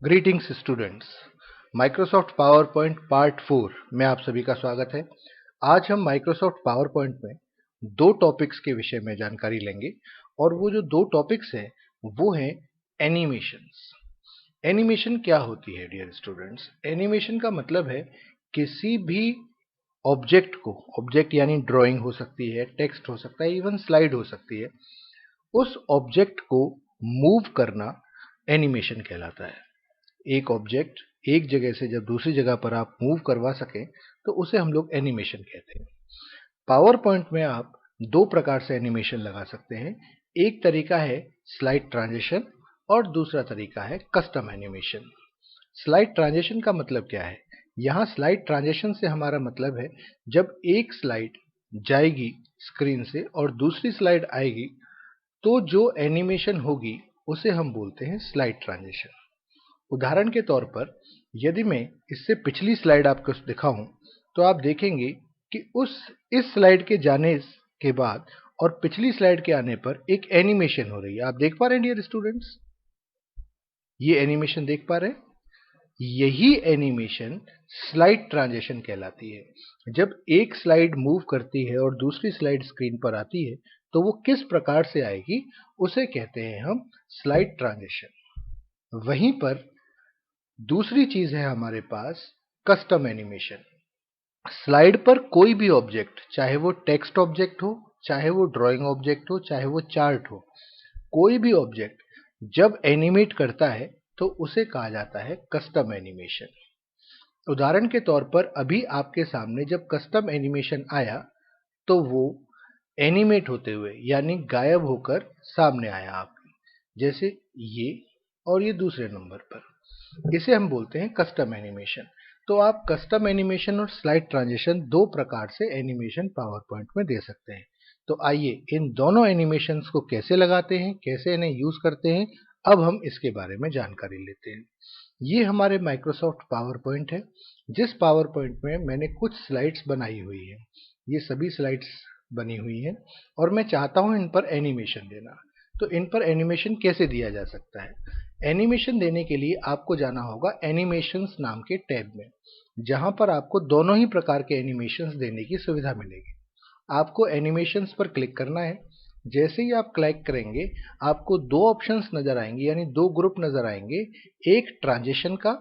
Greetings students, Microsoft power point part 4 में आप सभी का स्वागत है। आज हम माइक्रोसॉफ्ट पावर पॉइंट में दो टॉपिक्स के विषय में जानकारी लेंगे और वो जो दो टॉपिक्स हैं वो हैं एनिमेशंस। एनिमेशन क्या होती है डियर स्टूडेंट्स? एनिमेशन का मतलब है किसी भी ऑब्जेक्ट को, ऑब्जेक्ट यानी ड्राइंग हो सकती है, टेक्स्ट हो सकता है, इवन स्लाइड हो सकती है, उस ऑब्जेक्ट को मूव करना एनिमेशन कहलाता है। एक ऑब्जेक्ट एक जगह से जब दूसरी जगह पर आप मूव करवा सकें तो उसे हम लोग एनिमेशन कहते हैं। पावर पॉइंट में आप दो प्रकार से एनिमेशन लगा सकते हैं। एक तरीका है स्लाइड ट्रांजिशन और दूसरा तरीका है कस्टम एनिमेशन। स्लाइड ट्रांजिशन का मतलब क्या है? यहाँ स्लाइड ट्रांजिशन से हमारा मतलब है जब एक स्लाइड जाएगी स्क्रीन से और दूसरी स्लाइड आएगी तो जो एनिमेशन होगी उसे हम बोलते हैं स्लाइड ट्रांजिशन। उदाहरण के तौर पर यदि मैं इससे पिछली स्लाइड आपको दिखाऊं तो आप देखेंगे कि इस स्लाइड के जाने के बाद और पिछली स्लाइड के आने पर एक एनिमेशन हो रही है। आप देख पा रहे हैं डियर स्टूडेंट्स? ये एनिमेशन देख पा रहे हैं? यही एनिमेशन स्लाइड ट्रांजिशन कहलाती है। जब एक स्लाइड मूव करती है और दूसरी स्लाइड स्क्रीन पर आती है तो वो किस प्रकार से आएगी उसे कहते हैं हम स्लाइड ट्रांजिशन। वहीं पर दूसरी चीज है हमारे पास कस्टम एनिमेशन। स्लाइड पर कोई भी ऑब्जेक्ट, चाहे वो टेक्स्ट ऑब्जेक्ट हो, चाहे वो ड्राइंग ऑब्जेक्ट हो, चाहे वो चार्ट हो, कोई भी ऑब्जेक्ट जब एनिमेट करता है तो उसे कहा जाता है कस्टम एनिमेशन। उदाहरण के तौर पर अभी आपके सामने जब कस्टम एनिमेशन आया तो वो एनिमेट होते हुए यानी गायब होकर सामने आया आपके, जैसे ये और ये दूसरे नंबर पर। इसे हम बोलते हैं कस्टम एनिमेशन। तो आप कस्टम एनिमेशन और स्लाइड ट्रांजिशन दो प्रकार से एनिमेशन पावर पॉइंट में दे सकते हैं। तो आइए इन दोनों एनिमेशंस को कैसे लगाते हैं, कैसे इन्हें यूज करते हैं, अब हम इसके बारे में जानकारी लेते हैं। ये हमारे माइक्रोसॉफ्ट पावर पॉइंट है, जिस पावर पॉइंट में मैंने कुछ स्लाइड्स बनाई हुई है। ये सभी स्लाइड्स बनी हुई हैं और मैं चाहता हूं इन पर एनिमेशन देना। तो इन पर एनिमेशन कैसे दिया जा सकता है? एनिमेशन देने के लिए आपको जाना होगा एनिमेशंस नाम के टैब में, जहां पर आपको दोनों ही प्रकार के एनिमेशंस देने की सुविधा मिलेगी। आपको एनिमेशंस पर क्लिक करना है। जैसे ही आप क्लिक करेंगे आपको दो ऑप्शंस नजर आएंगे, यानी दो ग्रुप नजर आएंगे, एक ट्रांजिशन का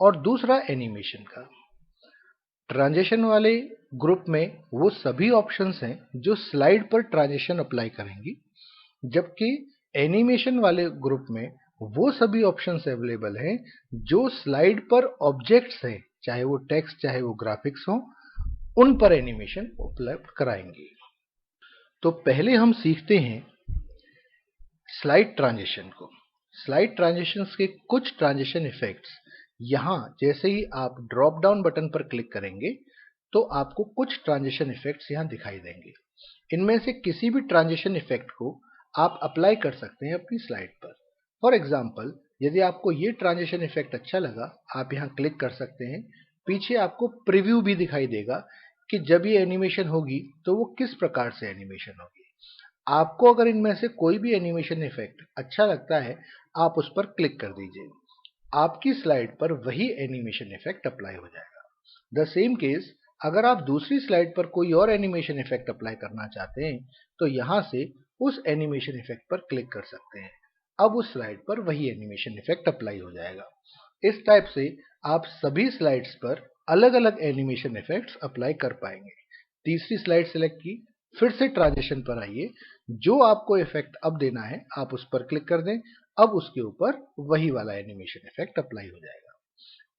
और दूसरा एनिमेशन का। ट्रांजिशन वाले ग्रुप में वो सभी ऑप्शंस हैं जो स्लाइड पर ट्रांजिशन अप्लाई करेंगी, जबकि एनिमेशन वाले ग्रुप में वो सभी ऑप्शंस अवेलेबल हैं जो स्लाइड पर ऑब्जेक्ट्स हैं, चाहे वो टेक्स्ट चाहे वो ग्राफिक्स हो, उन पर एनिमेशन उपलब्ध कराएंगे। तो पहले हम सीखते हैं स्लाइड ट्रांजिशन को। स्लाइड ट्रांजिशंस के कुछ ट्रांजिशन इफेक्ट्स, यहां जैसे ही आप ड्रॉप डाउन बटन पर क्लिक करेंगे तो आपको कुछ ट्रांजिशन इफेक्ट्स यहां दिखाई देंगे। इनमें से किसी भी ट्रांजिशन इफेक्ट को आप अप्लाई कर सकते हैं अपनी स्लाइड पर। फॉर एग्जाम्पल, यदि आपको ये ट्रांजिशन इफेक्ट अच्छा लगा, आप यहां क्लिक कर सकते हैं। पीछे आपको प्रीव्यू भी दिखाई देगा कि जब ये एनिमेशन होगी तो वो किस प्रकार से एनिमेशन होगी। आपको अगर इनमें से कोई भी एनिमेशन इफेक्ट अच्छा लगता है, आप उस पर क्लिक कर दीजिए, आपकी स्लाइड पर वही एनिमेशन इफेक्ट अप्लाई हो जाएगा। द सेम केस, अगर आप दूसरी स्लाइड पर कोई और एनिमेशन इफेक्ट अप्लाई करना चाहते हैं तो यहां से उस एनिमेशन इफेक्ट पर क्लिक कर सकते हैं। अब उस स्लाइड पर वही एनिमेशन इफेक्ट अप्लाई हो जाएगा। इस टाइप से आप सभी स्लाइड्स पर अलग अलग एनिमेशन इफेक्ट्स अप्लाई कर पाएंगे। तीसरी स्लाइड सेलेक्ट की, फिर से ट्रांजिशन पर आइए, जो आपको इफेक्ट अब देना है आप उस पर क्लिक कर दें। अब उसके ऊपर वही वाला एनिमेशन इफेक्ट अप्लाई हो जाएगा।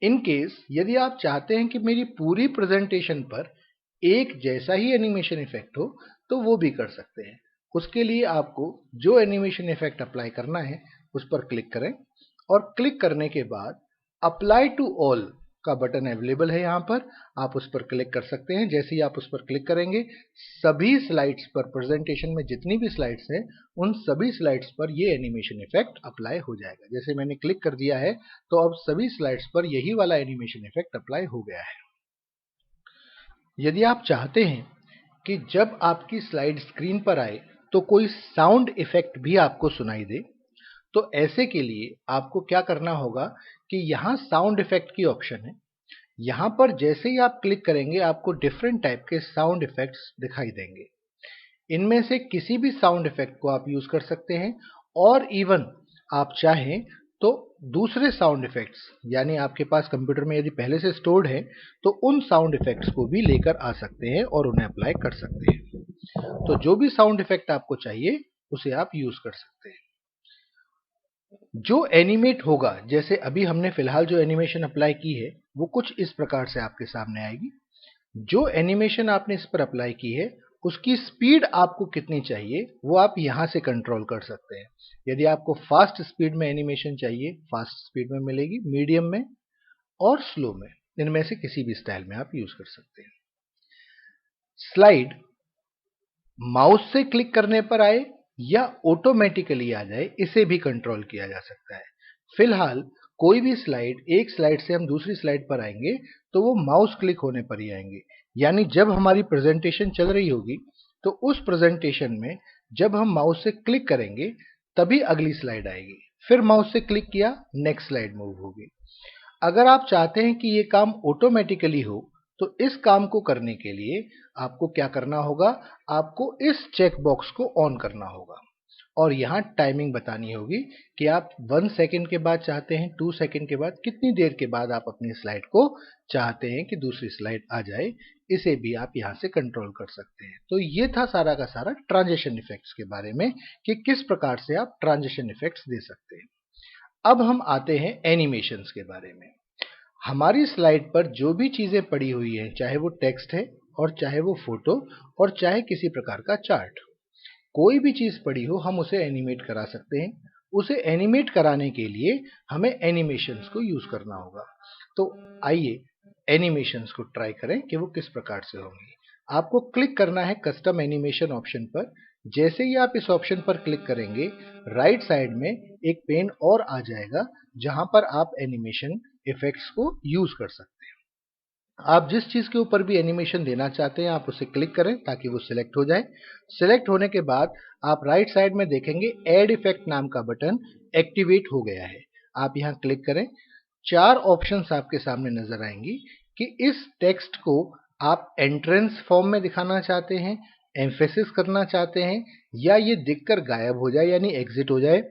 इन केस यदि आप चाहते हैं कि मेरी पूरी प्रेजेंटेशन पर एक जैसा ही एनिमेशन इफेक्ट हो तो वो भी कर सकते हैं। उसके लिए आपको जो एनिमेशन इफेक्ट अप्लाई करना है उस पर क्लिक करें और क्लिक करने के बाद अप्लाई टू ऑल का बटन अवेलेबल है। यहां पर आप उस पर क्लिक कर सकते हैं। जैसे ही आप उस पर क्लिक करेंगे सभी स्लाइड्स पर, प्रेजेंटेशन में जितनी भी स्लाइड्स हैं उन सभी स्लाइड्स पर ये एनिमेशन इफेक्ट अप्लाई हो जाएगा। जैसे मैंने क्लिक कर दिया है तो अब सभी स्लाइड्स पर यही वाला एनिमेशन इफेक्ट अप्लाई हो गया है। यदि आप चाहते हैं कि जब आपकी स्लाइड स्क्रीन पर आए तो कोई साउंड इफेक्ट भी आपको सुनाई दे, तो ऐसे के लिए आपको क्या करना होगा कि यहाँ साउंड इफेक्ट की ऑप्शन है। यहाँ पर जैसे ही आप क्लिक करेंगे आपको डिफरेंट टाइप के साउंड इफेक्ट्स दिखाई देंगे। इनमें से किसी भी साउंड इफेक्ट को आप यूज कर सकते हैं, और इवन आप चाहें तो दूसरे साउंड इफेक्ट्स, यानी आपके पास कंप्यूटर में यदि पहले से स्टोर्ड है तो उन साउंड इफेक्ट्स को भी लेकर आ सकते हैं और उन्हें अप्लाई कर सकते हैं। तो जो भी साउंड इफेक्ट आपको चाहिए उसे आप यूज कर सकते हैं। जो एनिमेट होगा, जैसे अभी हमने फिलहाल जो एनिमेशन अप्लाई की है वो कुछ इस प्रकार से आपके सामने आएगी। जो एनिमेशन आपने इस पर अप्लाई की है उसकी स्पीड आपको कितनी चाहिए वो आप यहां से कंट्रोल कर सकते हैं। यदि आपको फास्ट स्पीड में एनिमेशन चाहिए, फास्ट स्पीड में मिलेगी, मीडियम में और स्लो में, इनमें से किसी भी स्टाइल में आप यूज कर सकते हैं। स्लाइड माउस से क्लिक करने पर आए या ऑटोमेटिकली आ जाए, इसे भी कंट्रोल किया जा सकता है। फिलहाल कोई भी स्लाइड, एक स्लाइड से हम दूसरी स्लाइड पर आएंगे तो वो माउस क्लिक होने पर ही आएंगे। यानी जब हमारी प्रेजेंटेशन चल रही होगी तो उस प्रेजेंटेशन में जब हम माउस से क्लिक करेंगे तभी अगली स्लाइड आएगी, फिर माउस से क्लिक किया, नेक्स्ट स्लाइड मूव होगी। अगर आप चाहते हैं कि ये काम ऑटोमेटिकली हो तो इस काम को करने के लिए आपको क्या करना होगा, आपको इस चेक बॉक्स को ऑन करना होगा और यहाँ टाइमिंग बतानी होगी कि आप 1 सेकंड के बाद चाहते हैं, 2 सेकंड के बाद, कितनी देर के बाद आप अपनी स्लाइड को चाहते हैं कि दूसरी स्लाइड आ जाए। इसे भी आप यहाँ से कंट्रोल कर सकते हैं। तो ये था सारा का सारा ट्रांजिशन इफेक्ट्स के बारे में कि किस प्रकार से आप ट्रांजिशन इफेक्ट्स दे सकते हैं। अब हम आते हैं एनिमेशंस के बारे में। हमारी स्लाइड पर जो भी चीजें पड़ी हुई हैं, चाहे वो टेक्स्ट है और चाहे वो फोटो और चाहे किसी प्रकार का चार्ट, कोई भी चीज पड़ी हो हम उसे एनिमेट करा सकते हैं। उसे एनिमेट कराने के लिए हमें एनिमेशंस को यूज करना होगा। तो आइए एनिमेशंस को ट्राई करें कि वो किस प्रकार से होंगी। आपको क्लिक करना है कस्टम एनिमेशन ऑप्शन पर। जैसे ही आप इस ऑप्शन पर क्लिक करेंगे राइट साइड में एक पेन और आ जाएगा जहां पर आप एनिमेशन इफेक्ट्स को यूज कर सकते हैं। आप जिस चीज के ऊपर भी एनिमेशन देना चाहते हैं आप उसे क्लिक करें ताकि वो सिलेक्ट हो जाए। सिलेक्ट होने के बाद आप राइट साइड में देखेंगे ऐड इफेक्ट नाम का बटन एक्टिवेट हो गया है। आप यहां क्लिक करें। 4 ऑप्शंस आपके सामने नजर आएंगी कि इस टेक्स्ट को आप एंट्रेंस फॉर्म में दिखाना चाहते हैं, एम्फेसिस करना चाहते हैं, या ये दिखकर गायब हो जाए यानी एग्जिट हो जाए,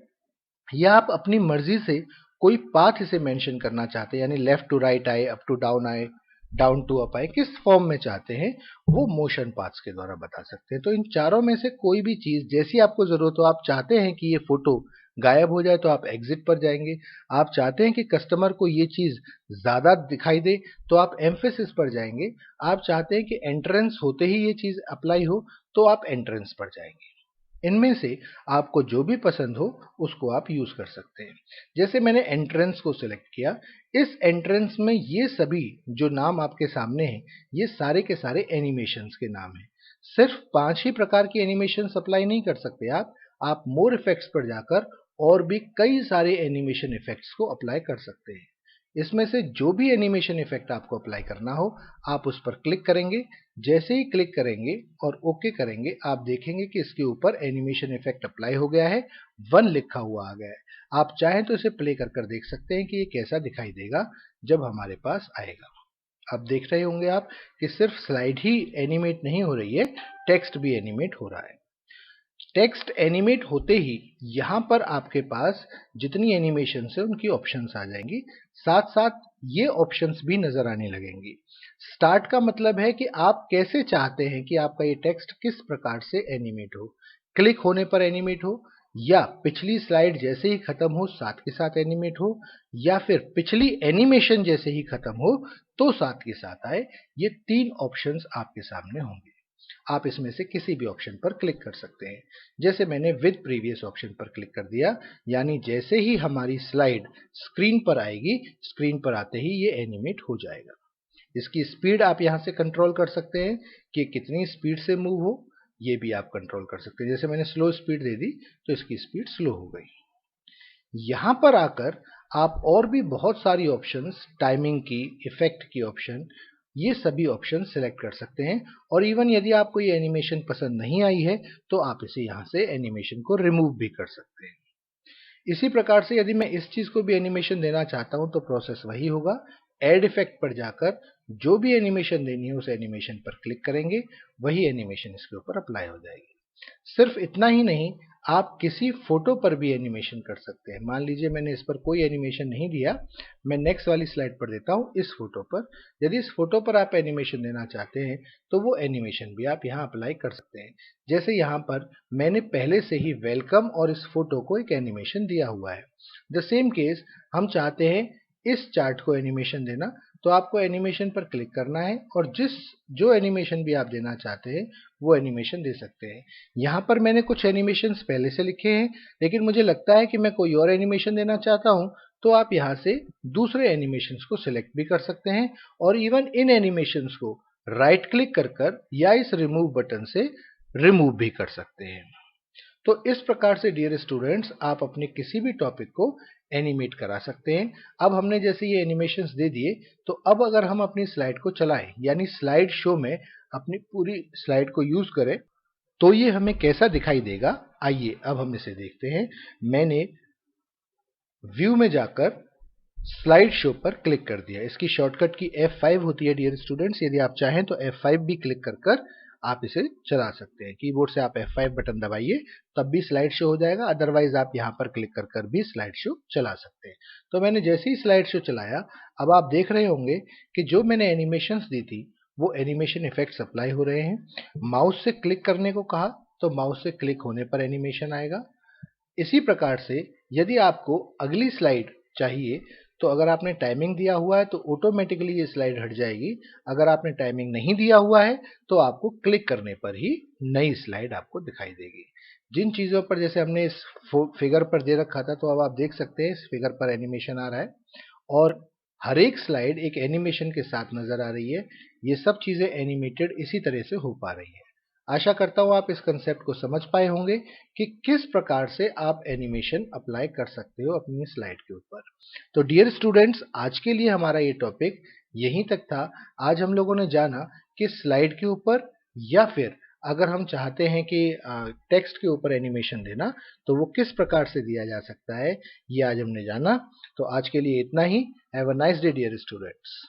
या आप अपनी मर्जी से कोई पाथ इसे मेंशन करना चाहते हैं, यानी लेफ्ट टू राइट आए, अप टू डाउन आए, डाउन टू अप आए, किस फॉर्म में चाहते हैं वो मोशन पाथ्स के द्वारा बता सकते हैं। तो इन चारों में से कोई भी चीज जैसी आपको जरूरत हो, आप चाहते हैं कि ये फोटो गायब हो जाए तो आप एग्जिट पर जाएंगे, आप चाहते हैं कि कस्टमर को ये चीज ज्यादा दिखाई दे तो आप एम्फेसिस पर जाएंगे, आप चाहते हैं कि एंट्रेंस होते ही ये चीज अप्लाई हो तो आप एंट्रेंस पर जाएंगे। इनमें से आपको जो भी पसंद हो उसको आप यूज कर सकते हैं। जैसे मैंने एंट्रेंस को सिलेक्ट किया, इस एंट्रेंस में ये सभी जो नाम आपके सामने हैं ये सारे के सारे एनिमेशंस के नाम हैं। सिर्फ 5 ही प्रकार की एनिमेशंस अप्लाई नहीं कर सकते आप मोर इफेक्ट्स पर जाकर और भी कई सारे एनिमेशन इफेक्ट्स को अप्लाई कर सकते हैं। इसमें से जो भी एनिमेशन इफेक्ट आपको अप्लाई करना हो आप उस पर क्लिक करेंगे। जैसे ही क्लिक करेंगे और ओके करेंगे आप देखेंगे कि इसके ऊपर एनिमेशन इफेक्ट अप्लाई हो गया है, 1 लिखा हुआ आ गया है। आप चाहें तो इसे प्ले कर देख सकते हैं कि ये कैसा दिखाई देगा जब हमारे पास आएगा। अब देख रहे होंगे आप कि सिर्फ स्लाइड ही एनिमेट नहीं हो रही है, टेक्स्ट भी एनिमेट हो रहा है। टेक्स्ट एनिमेट होते ही यहां पर आपके पास जितनी एनिमेशन है उनकी ऑप्शंस आ जाएंगी, साथ साथ ये ऑप्शंस भी नजर आने लगेंगी। स्टार्ट का मतलब है कि आप कैसे चाहते हैं कि आपका ये टेक्स्ट किस प्रकार से एनिमेट हो, क्लिक होने पर एनिमेट हो, या पिछली स्लाइड जैसे ही खत्म हो साथ के साथ एनिमेट हो, या फिर पिछली एनिमेशन जैसे ही खत्म हो तो साथ के साथ आए। ये 3 ऑप्शंस आपके सामने होंगे। आप इसमें से किसी भी ऑप्शन पर क्लिक कर सकते हैं। जैसे मैंने विद प्रीवियस ऑप्शन पर क्लिक कर दिया, यानी जैसे ही हमारी स्लाइड स्क्रीन पर आएगी, स्क्रीन पर आते ही ये एनिमेट हो जाएगा। इसकी स्पीड आप यहां से कंट्रोल कर सकते हैं कि कितनी स्पीड से मूव हो, ये भी आप कंट्रोल कर सकते हैं। जैसे मैंने स्लो स्पीड दे दी तो इसकी स्पीड स्लो हो गई। यहां पर आकर आप और भी बहुत सारी ऑप्शंस, टाइमिंग की, इफेक्ट की ऑप्शन, ये सभी ऑप्शन सिलेक्ट कर सकते हैं। और इवन यदि आपको ये एनिमेशन पसंद नहीं आई है तो आप इसे यहां से एनिमेशन को रिमूव भी कर सकते हैं। इसी प्रकार से यदि मैं इस चीज को भी एनिमेशन देना चाहता हूं तो प्रोसेस वही होगा। ऐड इफेक्ट पर जाकर जो भी एनिमेशन देनी है उस एनिमेशन पर क्लिक करेंगे, वही एनिमेशन इसके ऊपर अप्लाई हो जाएगी। सिर्फ इतना ही नहीं, आप किसी फोटो पर भी एनिमेशन कर सकते हैं। मान लीजिए मैंने इस पर कोई एनिमेशन नहीं दिया, मैं नेक्स्ट वाली स्लाइड पर देता हूं इस फोटो पर। यदि इस फोटो पर आप एनिमेशन देना चाहते हैं तो वो एनिमेशन भी आप यहां अप्लाई कर सकते हैं। जैसे यहां पर मैंने पहले से ही वेलकम और इस फोटो को एक एनिमेशन दिया हुआ है। द सेम केस हम चाहते हैं इस चार्ट को एनिमेशन देना, तो आपको एनिमेशन पर क्लिक करना है और जो एनिमेशन भी आप देना चाहते हैं वो एनिमेशन दे सकते हैं। यहाँ पर मैंने कुछ एनिमेशंस पहले से लिखे हैं, लेकिन मुझे लगता है कि मैं कोई और एनिमेशन देना चाहता हूँ, तो आप यहाँ से दूसरे एनिमेशंस को सिलेक्ट भी कर सकते हैं और इवन इन एनिमेशंस को राइट क्लिक कर या इस रिमूव बटन से रिमूव भी कर सकते हैं। तो इस प्रकार से डियर स्टूडेंट्स आप अपने किसी भी टॉपिक को एनिमेट करा सकते हैं। अब हमने जैसे ये एनिमेशंस दे दिए, तो अब अगर हम अपनी स्लाइड को चलाएं, यानी स्लाइड शो में अपनी पूरी स्लाइड को यूज करें, तो ये हमें कैसा दिखाई देगा, आइए अब हम इसे देखते हैं। मैंने व्यू में जाकर स्लाइड शो पर क्लिक कर दिया। इसकी शॉर्टकट की F5 होती है डियर स्टूडेंट्स। यदि आप चाहें तो F5 भी क्लिक कर आप इसे चला सकते हैं। कीबोर्ड से आप F5 बटन दबाइए, तब भी स्लाइड शो हो जाएगा। अदरवाइज आप यहां पर क्लिक कर भी स्लाइड शो चला सकते हैं। तो मैंने जैसे ही स्लाइड शो चलाया, अब आप देख रहे होंगे कि जो मैंने एनिमेशंस दी थी वो एनिमेशन इफेक्ट्स अप्लाई हो रहे हैं। माउस से क्लिक करने को कहा तो माउस से क्लिक होने पर एनिमेशन आएगा। इसी प्रकार से यदि आपको अगली स्लाइड चाहिए, तो अगर आपने टाइमिंग दिया हुआ है तो ऑटोमेटिकली ये स्लाइड हट जाएगी। अगर आपने टाइमिंग नहीं दिया हुआ है तो आपको क्लिक करने पर ही नई स्लाइड आपको दिखाई देगी। जिन चीजों पर जैसे हमने इस फिगर पर दे रखा था, तो अब आप देख सकते हैं इस फिगर पर एनिमेशन आ रहा है और हर एक स्लाइड एक एनिमेशन के साथ नजर आ रही है। ये सब चीजें एनिमेटेड इसी तरह से हो पा रही है। आशा करता हूं आप इस कंसेप्ट को समझ पाए होंगे कि किस प्रकार से आप एनिमेशन अप्लाई कर सकते हो अपनी स्लाइड के ऊपर। तो डियर स्टूडेंट्स, आज के लिए हमारा ये टॉपिक यहीं तक था। आज हम लोगों ने जाना कि स्लाइड के ऊपर या फिर अगर हम चाहते हैं कि टेक्स्ट के ऊपर एनिमेशन देना, तो वो किस प्रकार से दिया जा सकता है, ये आज हमने जाना। तो आज के लिए इतना ही। Have a nice day dear students.